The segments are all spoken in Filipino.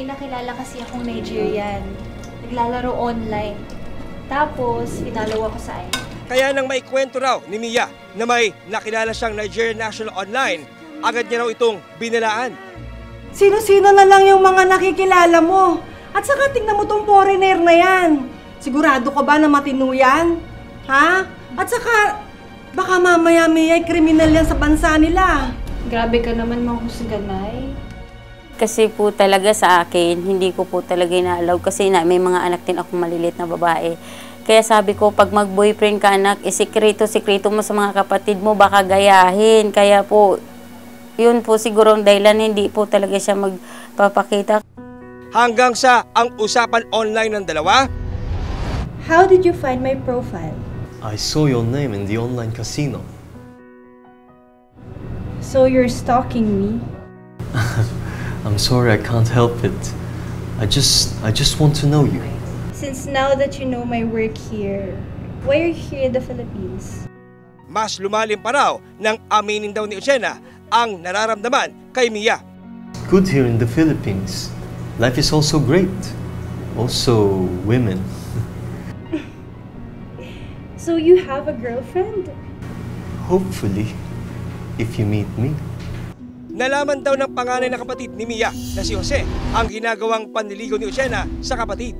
nakilala kasi akong Nigerian. Naglalaro online. Tapos, pinalo ako sa IG. Kaya nang maikwento raw ni Mia na may nakilala siyang Nigerian national online, agad niya raw itong binalaan. Sino-sino na lang yung mga nakikilala mo? At saka tingnan mo tong foreigner na yan. Sigurado ka ba na matino yan? Ha? At saka, baka mamaya may kriminal yan sa bansa nila. Grabe ka naman mahusga, Nay. Kasi po talaga sa akin, hindi ko po talaga ina-allow kasi may mga anak din akong malilit na babae. Kaya sabi ko, pag mag-boyfriend ka anak, sikreto mo sa mga kapatid mo, baka gayahin. Kaya po, yun po siguro ang dahilan, hindi po talaga siya magpapakita. Hanggang sa ang usapan online ng dalawa. How did you find my profile? I saw your name in the online casino. So you're stalking me? I'm sorry, I can't help it. I just want to know you. Since now that you know my work here, why are you here in the Philippines? Mas lumalim pa raw nang aminin daw ni Uchena ang nararamdaman kay Mia. Good here in the Philippines. Life is also great. Also, women. So you have a girlfriend? Hopefully, if you meet me. Nalaman daw ng panganay na kapatid ni Mia na si Jose ang ginagawang panliligaw ni Uchena sa kapatid.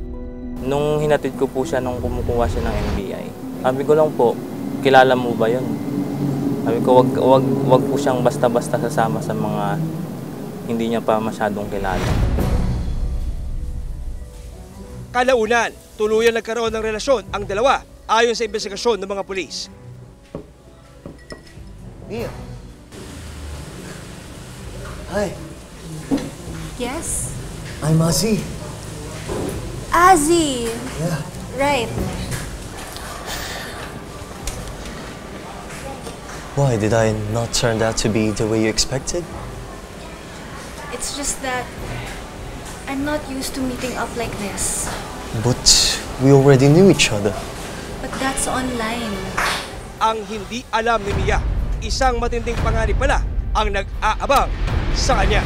Nung hinatid ko po siya nung kumukuha siya ng NBI, sabi ko lang po, kilala mo ba yun? Sabi ko, wag po siyang basta-basta sasama sa mga hindi niya pa masyadong kilala. Kalaunan, tuluyan nagkaroon ng relasyon ang dalawa ayon sa investigasyon ng mga pulis. Mia. Hi. Yes. I'm Ozzy. Azzy! Yeah. Right. Why, did I not turn out to be the way you expected? It's just that I'm not used to meeting up like this. But we already knew each other. But that's online. Ang hindi alam ni Mia, isang matinding panganib pala ang nag-aabang sa kanya.